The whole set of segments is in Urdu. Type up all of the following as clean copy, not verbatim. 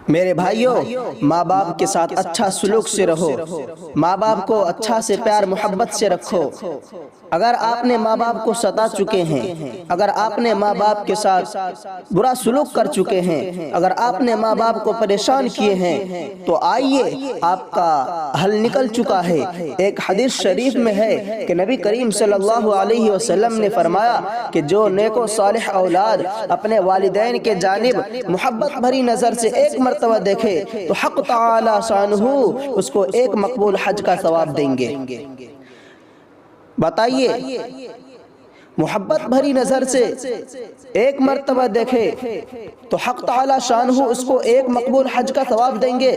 میرے بھائیوں، ماں باپ کے ساتھ اچھا سلوک سے رہو، ماں باپ کو اچھا سے پیار محبت سے رکھو۔ اگر آپ نے ماں باپ کو ستا چکے ہیں، اگر آپ نے ماں باپ کے ساتھ برا سلوک کر چکے ہیں، اگر آپ نے ماں باپ کو پریشان کیے ہیں، تو آئیے، آپ کا حل نکل چکا ہے۔ ایک حدیث شریف میں ہے کہ نبی کریم صلی اللہ علیہ وسلم نے فرمایا کہ جو نیک و صالح اولاد اپنے والدین کے جانب محبت بھری نظر سے ایک مرتبہ دیکھے تو حق تعالی شانہ اس کو ایک مقبول حج کا ثواب دیں گے۔ بتائیے، محبت بھری نظر سے ایک مرتبہ دیکھے تو حق تعالی شانہ اس کو ایک مقبول حج کا ثواب دیں گے۔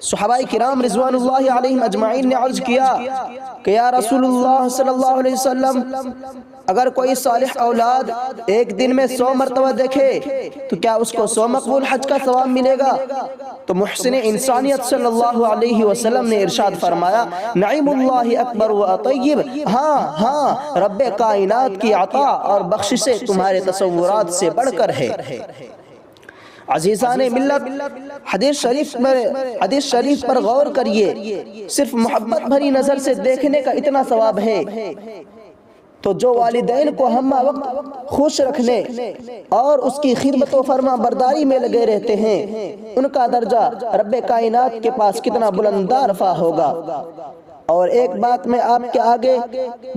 صحابہ کرام رضوان اللہ علیہم اجمعین نے عرض کیا کہ یا رسول اللہ صلی اللہ علیہ وسلم، اگر کوئی صالح اولاد ایک دن میں 100 مرتبہ دیکھے تو کیا اس کو 100 مقبول حج کا ثواب ملے گا؟ تو محسن انسانیت صلی اللہ علیہ وسلم نے ارشاد فرمایا، نعیم اللہ اکبر و اطیب، ہاں رب کائنات کی عطا اور بخششیں تمہارے تصورات سے بڑھ کر ہے۔ عزیزان ملت، حدیث شریف پر غور کریے، صرف محبت بھری نظر سے دیکھنے کا اتنا ثواب ہے تو جو والدین کو ہمہ وقت خوش رکھنے اور اس کی خدمت و فرما برداری میں لگے رہتے ہیں، ان کا درجہ رب کائنات کے پاس کتنا بلند رفع ہوگا۔ اور ایک بات میں آپ کے آگے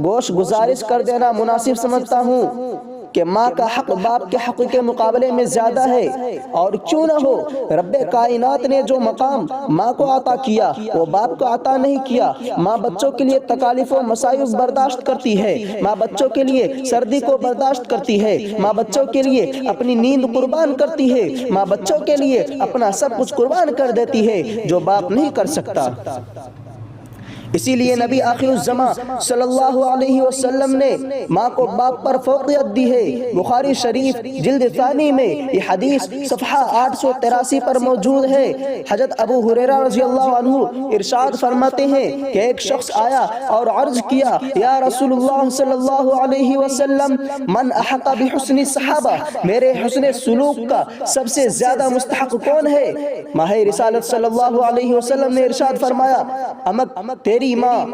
گوش گزارش کر دینا مناسب سمجھتا ہوں کہ ماں کا حق باپ کے حق کے مقابلے میں زیادہ ہے، اور کیوں نہ ہو، رب کائنات نے جو مقام ماں کو عطا کیا وہ باپ کو عطا نہیں کیا۔ ماں بچوں کے لیے تکالیف و مصائب برداشت کرتی ہے، ماں بچوں کے لیے سردی کو برداشت کرتی ہے، ماں بچوں کے لیے اپنی نیند قربان کرتی ہے، ماں بچوں کے لیے اپنا سب کچھ قربان کر دیتی ہے جو باپ نہیں کر سکتا۔ اسی لیے نبی آخر الزمان صلی اللہ علیہ وسلم نے ماں کو باپ پر فوقیت دی ہے۔ بخاری شریف جلد ثانی میں یہ حدیث صفحہ 883 پر موجود ہے۔ حضرت ابو ہریرہ رضی اللہ عنہ ارشاد فرماتے ہیں کہ ایک شخص آیا اور عرض کیا، یا رسول اللہ صلی اللہ علیہ وسلم، من احق بحسن الصحابہ، میرے حسن سلوک کا سب سے زیادہ مستحق کون ہے؟ ماہ رسالت صلی اللہ علیہ وسلم نے ارشاد فرمایا، امک تیری ماں۔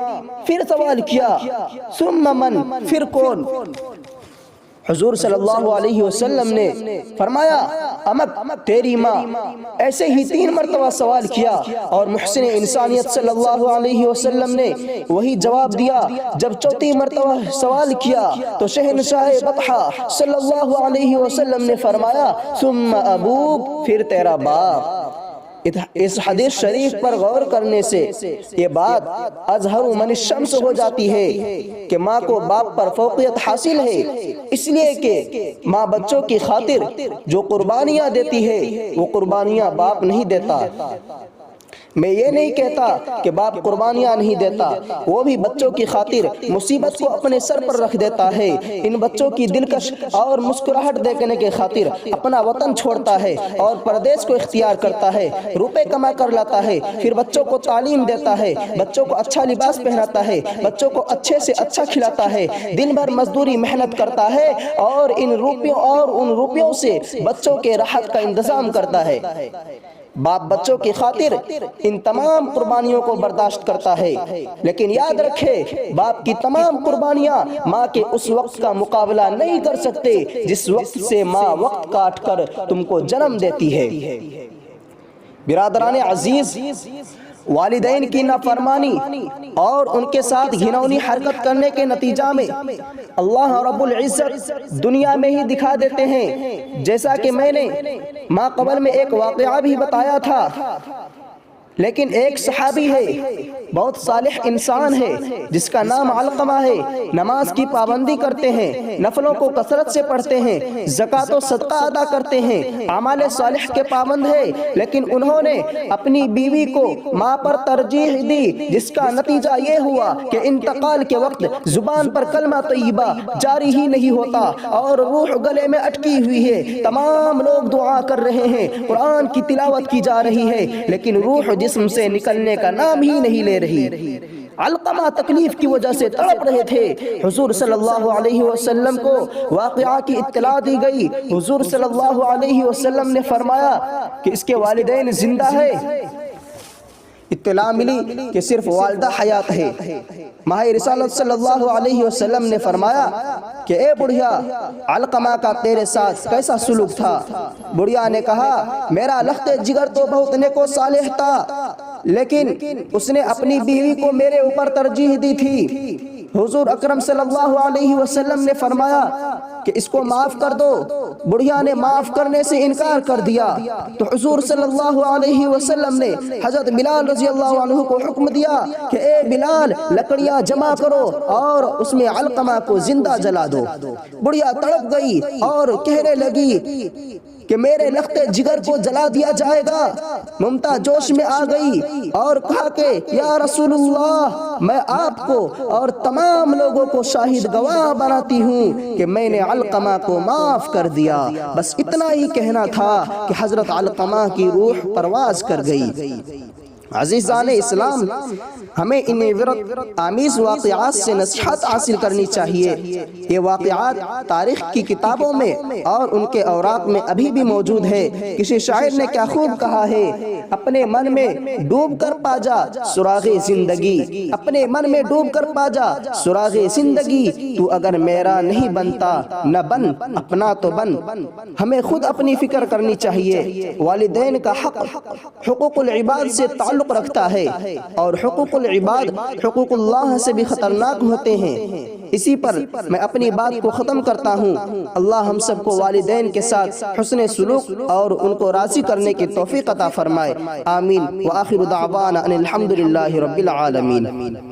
پھر سوال کیا، ثم من، پھر کون؟ حضور صلی اللہ علیہ وسلم نے فرمایا، امک تیری ماں۔ ایسے ہی 3 مرتبہ سوال کیا اور محسن انسانیت صلی اللہ علیہ وسلم نے وہی جواب دیا۔ جب 4تھی مرتبہ سوال کیا تو شہنشاہ بطحہ صلی اللہ علیہ وسلم نے فرمایا، ثم ابوک، پھر تیرا باپ۔ اس حدیث شریف پر غور کرنے سے یہ بات اظہر من الشمس ہو جاتی ہے کہ ماں کو باپ پر فوقیت حاصل ہے، اس لیے کہ ماں بچوں کی خاطر جو قربانیاں دیتی ہے وہ قربانیاں باپ نہیں دیتا۔ میں یہ نہیں کہتا کہ باپ قربانیاں نہیں دیتا، وہ بھی بچوں کی خاطر مصیبت کو اپنے سر پر رکھ دیتا ہے، ان بچوں کی دلکش اور مسکراہٹ دیکھنے کے خاطر اپنا وطن چھوڑتا ہے اور پردیس کو اختیار کرتا ہے، روپے کما کر لاتا ہے، پھر بچوں کو تعلیم دیتا ہے، بچوں کو اچھا لباس پہناتا ہے، بچوں کو اچھے سے اچھا کھلاتا ہے، دن بھر مزدوری محنت کرتا ہے اور ان روپیوں سے بچوں کے راحت کا انتظام کرتا ہے۔ باپ بچوں کی خاطر ان تمام قربانیوں کو برداشت کرتا ہے، لیکن یاد رکھے، باپ کی تمام قربانیاں ماں کے اس وقت کا مقابلہ نہیں کر سکتے جس وقت سے ماں وقت کاٹ کر تم کو جنم دیتی ہے۔ برادران عزیز، والدین کی نافرمانی اور ان کے ساتھ گھناؤنی حرکت کرنے کے نتیجہ میں اللہ رب العزت دنیا میں ہی دکھا دیتے ہیں، جیسا کہ میں نے ماں قبل میں ایک واقعہ بھی بتایا تھا۔ لیکن ایک صحابی ہے، بہت صالح انسان ہے، جس کا نام علقمہ ہے، نماز کی پابندی کرتے ہیں، نفلوں کو کثرت سے پڑھتے ہیں، زکوٰۃ و صدقہ ادا کرتے ہیں، اعمال صالح کے پابند ہے، لیکن انہوں نے اپنی بیوی کو ماں پر ترجیح دی، جس کا نتیجہ یہ ہوا کہ انتقال کے وقت زبان پر کلمہ طیبہ جاری ہی نہیں ہوتا اور روح گلے میں اٹکی ہوئی ہے۔ تمام لوگ دعا کر رہے ہیں، قرآن کی تلاوت کی جا رہی ہے، لیکن روح جسم سے نکلنے کا نام ہی نہیں لے رہی۔ علقمہ تکلیف کی وجہ سے تڑپ رہے تھے۔ حضور صلی اللہ علیہ وسلم کو واقعہ کی اطلاع دی گئی۔ حضور صلی اللہ علیہ وسلم نے فرمایا کہ اس کے والدین زندہ ہے۔ اطلاع ملی کہ صرف والدہ حیات ہے۔ ماہ رسالت صلی اللہ علیہ وسلم نے فرمایا کہ اے بڑھیا، علقمہ کا تیرے ساتھ کیسا سلوک تھا؟ بڑھیا نے کہا میرا لخت جگر تو بہت نیک و صالح تھا، لیکن اس نے اپنی بیوی کو میرے اوپر ترجیح دی تھی۔ حضور اکرم صلی اللہ علیہ وسلم نے فرمایا کہ اس کو معاف کر دو۔ بڑھیا نے معاف کرنے سے انکار کر دیا تو حضور صلی اللہ علیہ وسلم نے حضرت بلال رضی اللہ عنہ کو حکم دیا کہ اے بلال، لکڑیاں جمع کرو اور اس میں علقمہ کو زندہ جلا دو۔ بڑھیا تڑپ گئی اور کہنے لگی کہ میرے لخت جگر کو جلا دیا جائے گا۔ ممتاز جوش میں آ گئی اور کہا کہ یا رسول اللہ، میں آپ کو اور تمام لوگوں کو شاہد گواہ بناتی ہوں کہ میں نے علقمہ کو معاف کر دیا۔ بس اتنا ہی کہنا تھا کہ حضرت علقمہ کی روح پرواز کر گئی۔ عزیزان اسلام، ہمیں ان عبرت آمیز واقعات سے نصیحت حاصل کرنی چاہیے۔ یہ واقعات تاریخ کی کتابوں میں اور ان کے اوراق میں ابھی بھی موجود ہے۔ کسی شاعر نے کیا خوب کہا ہے، اپنے من میں ڈوب کر پا جا سراغ زندگی، اپنے من میں ڈوب کر پا جا سراغ زندگی، تو اگر میرا نہیں بنتا نہ بن، اپنا تو بن۔ ہمیں خود اپنی فکر کرنی چاہیے۔ والدین کا حق حقوق العباد سے تعلق رکھتا ہے، اور حقوق العباد حقوق اللہ سے بھی خطرناک ہوتے ہیں۔ اسی پر میں اپنی بات کو ختم کرتا ہوں۔ اللہ ہم سب کو والدین کے ساتھ حسن سلوک اور ان کو راضی کرنے کی توفیق عطا فرمائے۔ آمین۔ وآخر دعوانا ان الحمد للہ رب العالمین۔